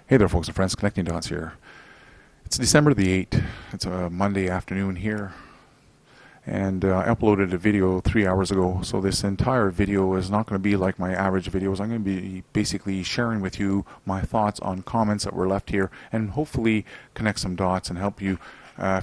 Hey there folks and friends, Connecting Dots here. It's December the 8th. It's a Monday afternoon here. And I uploaded a video 3 hours ago, so this entire video is not going to be like my average videos. I'm going to be basically sharing with you my thoughts on comments that were left here and hopefully connect some dots and help you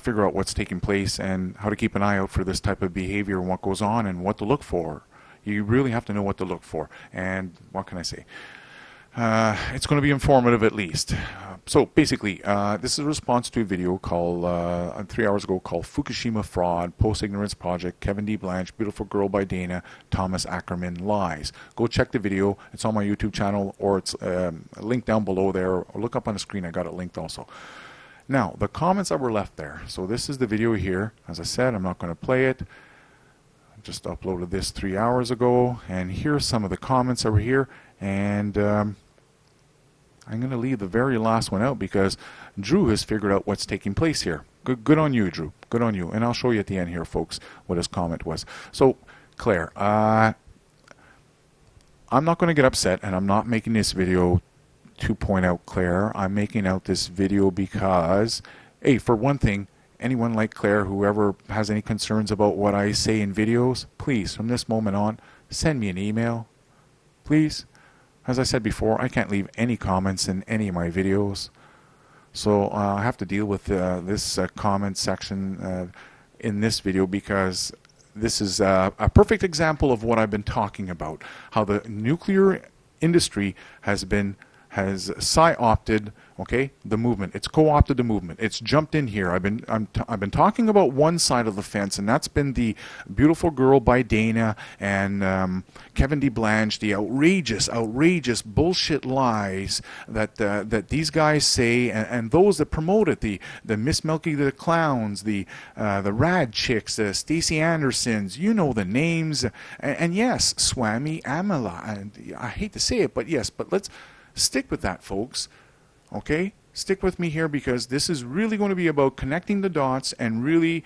figure out what's taking place and how to keep an eye out for this type of behavior and what goes on and what to look for. You really have to know what to look for. And what can I say? It's going to be informative at least. So basically, this is a response to a video called 3 hours ago called Fukushima Fraud, Post-Ignorance Project, Kevin D. Blanche, Beautiful Girl by Dana, Thomas Ackerman Lies. Go check the video. It's on my YouTube channel, or it's linked down below there, or look up on the screen. I got it linked also. Now, the comments that were left there. So this is the video here. As I said, I'm not going to play it. I just uploaded this 3 hours ago, and here's some of the comments that were here. And I'm going to leave the very last one out because Drew has figured out what's taking place here. Good on you, Drew. Good on you. And I'll show you at the end here, folks, what his comment was. So, Claire, I'm not going to get upset, and I'm not making this video to point out Claire. I'm making out this video because, hey, for one thing, anyone like Claire, whoever has any concerns about what I say in videos, please, from this moment on, send me an email. Please. As I said before, I can't leave any comments in any of my videos. So I have to deal with this comment section in this video because this is a perfect example of what I've been talking about. How the nuclear industry has psy-opted, okay, the movement. It's co-opted the movement. It's jumped in here. I've been talking about one side of the fence, and that's been the Beautiful Girl by Dana and Kevin D. Blanche, the outrageous bullshit lies that these guys say, and those that promote it, the Miss Milky the Clowns, the Rad Chicks, the Stacey Andersons, you know the names, and yes, Swami Amala. And I hate to say it, but yes, but let's stick with that, folks. Okay? Stick with me here because this is really going to be about connecting the dots and really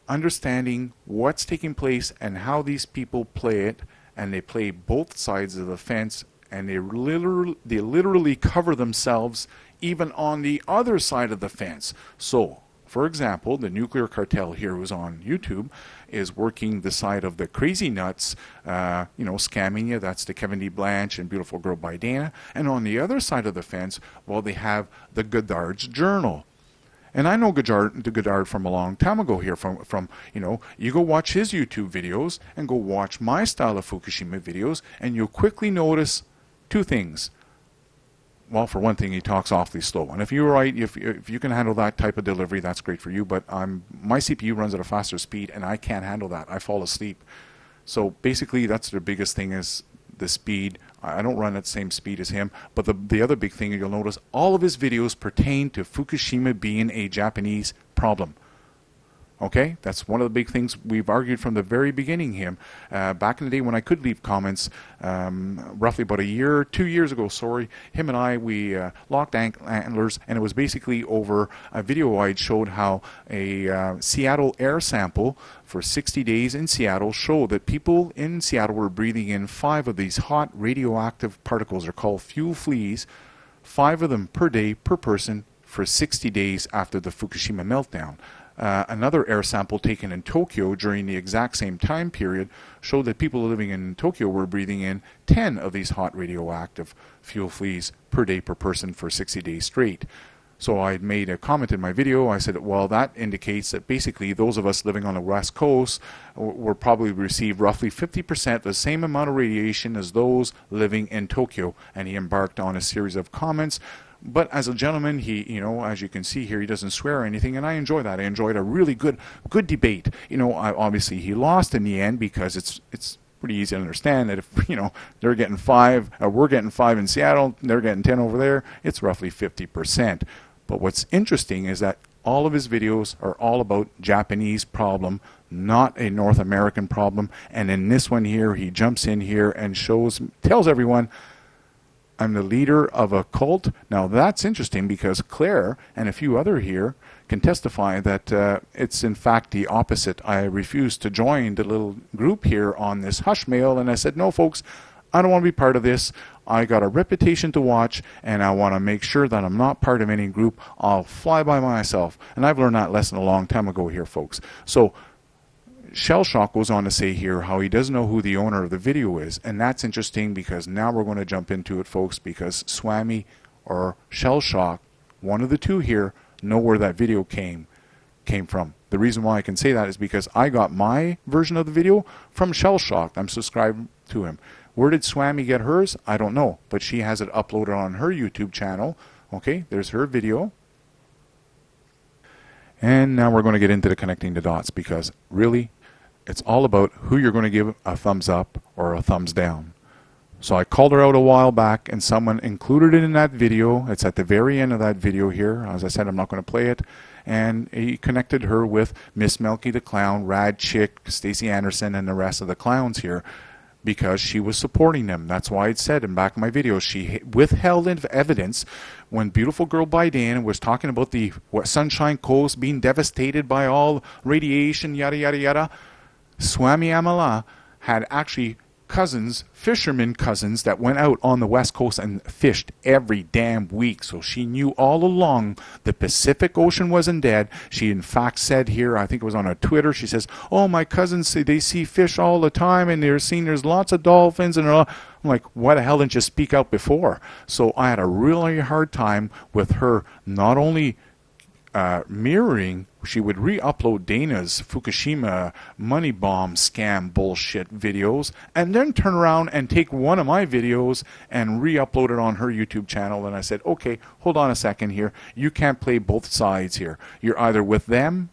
understanding what's taking place and how these people play it. And they play both sides of the fence, and they literally cover themselves even on the other side of the fence. So, for example, the nuclear cartel here who's on YouTube is working the side of the crazy nuts, scamming you. That's the Kevin D. Blanche and Beautiful Girl by Dana. And on the other side of the fence, well, they have the Goddard's Journal. And I know Goddard from a long time ago here from you go watch his YouTube videos and go watch my style of Fukushima videos, and you'll quickly notice two things. Well, for one thing, he talks awfully slow, and if you're right, if you can handle that type of delivery, that's great for you. But my CPU runs at a faster speed, and I can't handle that. I fall asleep. So basically, that's the biggest thing is the speed. I don't run at the same speed as him. But the other big thing you'll notice, all of his videos pertain to Fukushima being a Japanese problem. Okay, that's one of the big things we've argued from the very beginning here. Back in the day when I could leave comments, roughly about 2 years ago, him and I, we locked antlers, and it was basically over a video I'd showed how a Seattle air sample for 60 days in Seattle showed that people in Seattle were breathing in 5 of these hot radioactive particles. They're called fuel fleas, 5 of them per day per person for 60 days after the Fukushima meltdown. Another air sample taken in Tokyo during the exact same time period showed that people living in Tokyo were breathing in 10 of these hot radioactive fuel fleas per day per person for 60 days straight. So I made a comment in my video. I said, well, that indicates that basically those of us living on the West Coast will probably receive roughly 50% the same amount of radiation as those living in Tokyo. And he embarked on a series of comments. But as a gentleman, he, as you can see here, he doesn't swear or anything, and I enjoy that. I enjoyed a really good debate. Obviously he lost in the end because it's pretty easy to understand that if they're getting 5, we're getting 5 in Seattle, they're getting 10 over there, it's roughly 50%. But what's interesting is that all of his videos are all about Japanese problem, not a North American problem. And in this one here, he jumps in here and tells everyone, I'm the leader of a cult. Now that's interesting because Claire and a few other here can testify that it's in fact the opposite. I refused to join the little group here on this hush mail, and I said, no folks, I don't want to be part of this. I got a reputation to watch, and I want to make sure that I'm not part of any group. I'll fly by myself. And I've learned that lesson a long time ago here, folks. So Shell Shock goes on to say here how he doesn't know who the owner of the video is. And that's interesting, because now we're going to jump into it, folks, because Swami or Shell Shock, one of the two here, know where that video came from. The reason why I can say that is because I got my version of the video from Shell Shock. I'm subscribed to him. Where did Swami get hers? I don't know, but she has it uploaded on her YouTube channel. Okay, there's her video. And now we're going to get into the connecting the dots, because really it's all about who you're going to give a thumbs up or a thumbs down. So I called her out a while back, and someone included it in that video. It's at the very end of that video here. As I said, I'm not going to play it. And he connected her with Miss Melky the Clown, Rad Chick, Stacey Anderson, and the rest of the clowns here, because she was supporting them. That's why it said in back of my video, she withheld evidence when Beautiful Girl by Dan was talking about the Sunshine Coast being devastated by all radiation, yada, yada, yada. Swami Amala had actually cousins, fishermen cousins, that went out on the west coast and fished every damn week. So she knew all along the Pacific Ocean wasn't dead. She in fact said here, I think it was on her Twitter, she says, oh, my cousins say they see fish all the time, and they're seeing there's lots of dolphins, and I'm like, why the hell didn't you speak out before? So I had a really hard time with her not only mirroring, she would re-upload Dana's Fukushima money bomb scam bullshit videos, and then turn around and take one of my videos and re-upload it on her YouTube channel. And I said, okay, hold on a second here. You can't play both sides here. You're either with them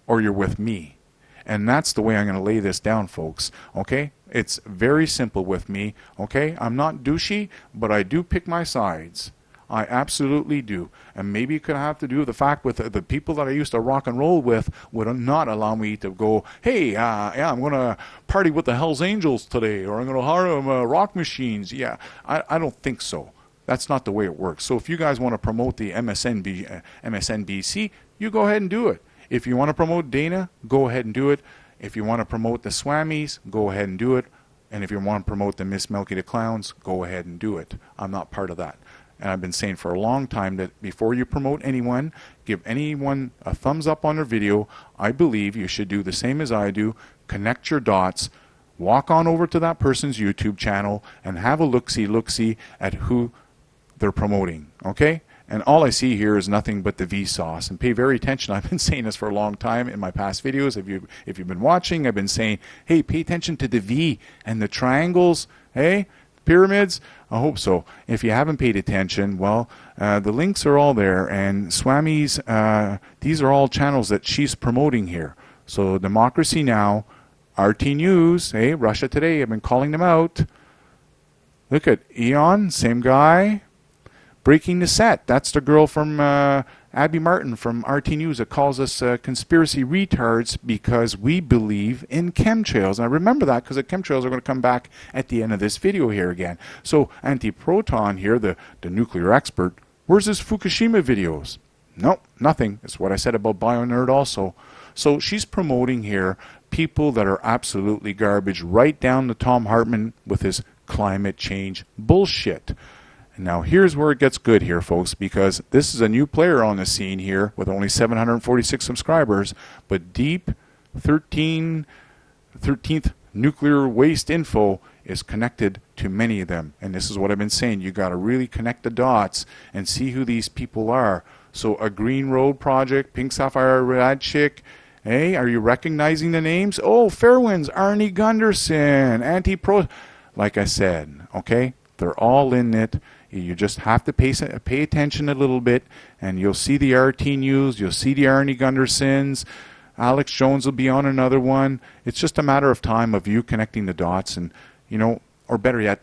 or you're with me. And that's the way I'm going to lay this down, folks. Okay? It's very simple with me. Okay? I'm not douchey, but I do pick my sides. I absolutely do. And maybe it could have to do with the fact with the people that I used to rock and roll with would not allow me to go, hey, yeah, I'm going to party with the Hells Angels today, or I'm going to hire rock machines. Yeah, I don't think so. That's not the way it works. So if you guys want to promote the MSNBC, you go ahead and do it. If you want to promote Dana, go ahead and do it. If you want to promote the Swamis, go ahead and do it. And if you want to promote the Miss Melky the Clowns, go ahead and do it. I'm not part of that. And I've been saying for a long time that before you promote anyone, give anyone a thumbs up on their video. I believe you should do the same as I do. Connect your dots. Walk on over to that person's YouTube channel and have a look-see at who they're promoting. Okay? And all I see here is nothing but the Vsauce. And pay very attention. I've been saying this for a long time in my past videos. If you've been watching, I've been saying, hey, pay attention to the V and the triangles. Hey? Pyramids? I hope so. If you haven't paid attention, well, the links are all there, and Swami's, these are all channels that she's promoting here. So Democracy Now!, RT News, hey, Russia Today, I've been calling them out. Look at Eon, same guy. Breaking the Set, that's the girl from Abby Martin from RT News that calls us conspiracy retards because we believe in chemtrails. And I remember that because the chemtrails are going to come back at the end of this video here again. So Anti-Proton here, the nuclear expert, where's his Fukushima videos? Nope, nothing. It's what I said about BioNerd also. So she's promoting here people that are absolutely garbage, right down to Tom Hartman with his climate change bullshit. Now here's where it gets good here, folks, because this is a new player on the scene here with only 746 subscribers, but Deep 13th Nuclear Waste Info is connected to many of them. And this is what I've been saying. You got to really connect the dots and see who these people are. So a Green Road Project, Pink Sapphire Rad Chick. Hey, are you recognizing the names? Oh, Fairwinds, Arnie Gunderson, Anti-Pro. Like I said, okay, they're all in it. You just have to pay attention a little bit, and you'll see the RT News, you'll see the Arnie Gundersons, Alex Jones will be on another one. It's just a matter of time of you connecting the dots and, you know, or better yet,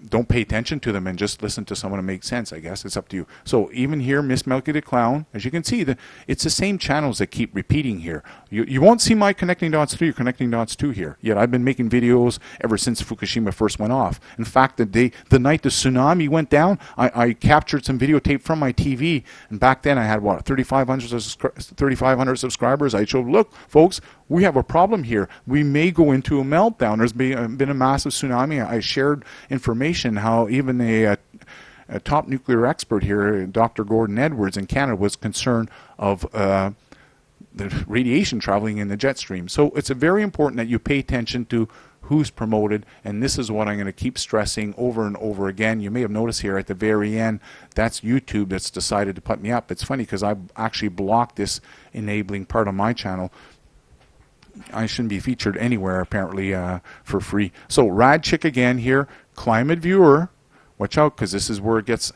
don't pay attention to them and just listen to someone that makes sense, I guess. It's up to you. So even here, Miss Melky the Clown, as you can see, it's the same channels that keep repeating here. You won't see my Connecting Dots 3 or Connecting Dots 2 here. Yet I've been making videos ever since Fukushima first went off. In fact, the night the tsunami went down, I captured some videotape from my TV. And back then I had, what, 3,500 subscribers. I showed, look, folks, we have a problem here. We may go into a meltdown. There's been a massive tsunami. I shared information how even a top nuclear expert here, Dr. Gordon Edwards in Canada, was concerned of the radiation traveling in the jet stream. So it's very important that you pay attention to who's promoted, and this is what I'm going to keep stressing over and over again. You may have noticed here at the very end, that's YouTube that's decided to put me up. It's funny because I've actually blocked this enabling part of my channel. I shouldn't be featured anywhere apparently for free. So Rad Chick again here, Climate Viewer. Watch out, because this is where it gets,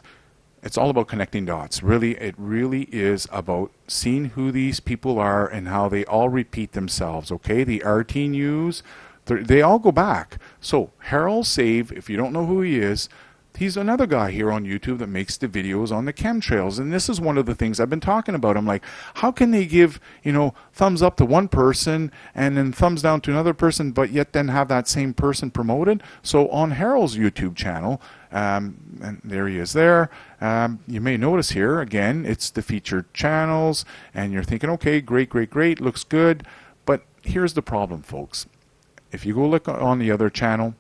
it's all about connecting dots. Really, it really is about seeing who these people are and how they all repeat themselves, okay? The RT News, they all go back. So Harold Save, if you don't know who he is, he's another guy here on YouTube that makes the videos on the chemtrails. And this is one of the things I've been talking about. I'm like, how can they give, you know, thumbs up to one person and then thumbs down to another person, but yet then have that same person promoted? So on Harold's YouTube channel, and there he is there, you may notice here, again, it's the featured channels, and you're thinking, okay, great, great, great, looks good. But here's the problem, folks. If you go look on the other channel,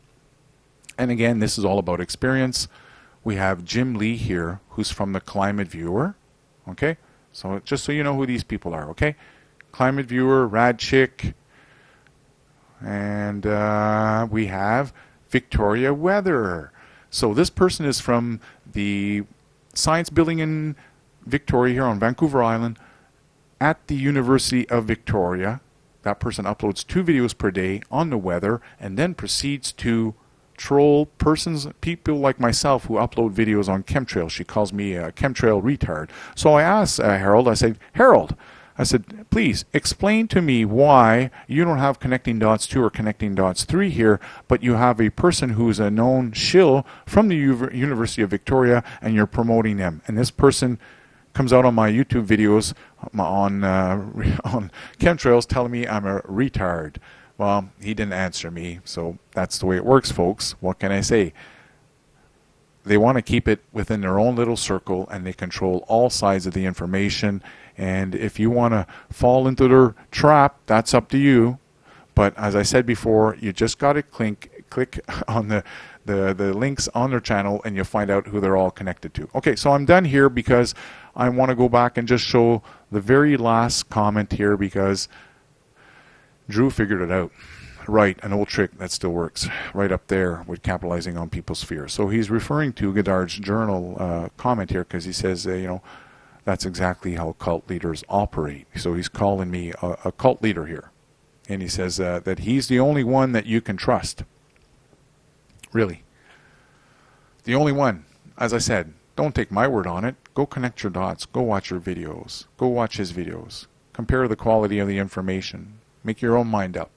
and again, this is all about experience. We have Jim Lee here, who's from the Climate Viewer. Okay, so just so you know who these people are. Okay, Climate Viewer, Rad Chick, and we have Victoria Weather. So this person is from the science building in Victoria here on Vancouver Island at the University of Victoria. That person uploads 2 videos per day on the weather and then proceeds to troll people like myself who upload videos on chemtrails. She calls me a chemtrail retard. So I asked Harold, I said, Harold, I said, please explain to me why you don't have Connecting Dots 2 or Connecting Dots 3 here, but you have a person who's a known shill from the University of Victoria and you're promoting them. And this person comes out on my YouTube videos on chemtrails telling me I'm a retard. Well, he didn't answer me, so that's the way it works, folks. What can I say? They want to keep it within their own little circle, and they control all sides of the information. And if you want to fall into their trap, that's up to you. But as I said before, you just got to click on the links on their channel, and you'll find out who they're all connected to. Okay, so I'm done here because I want to go back and just show the very last comment here because Drew figured it out. Right, an old trick that still works. Right up there with capitalizing on people's fears. So he's referring to Godard's journal comment here because he says, you know, that's exactly how cult leaders operate. So he's calling me a cult leader here. And he says that he's the only one that you can trust. Really. The only one. As I said, don't take my word on it. Go connect your dots. Go watch your videos. Go watch his videos. Compare the quality of the information. Make your own mind up.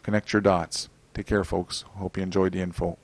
Connect your dots. Take care, folks. Hope you enjoyed the info.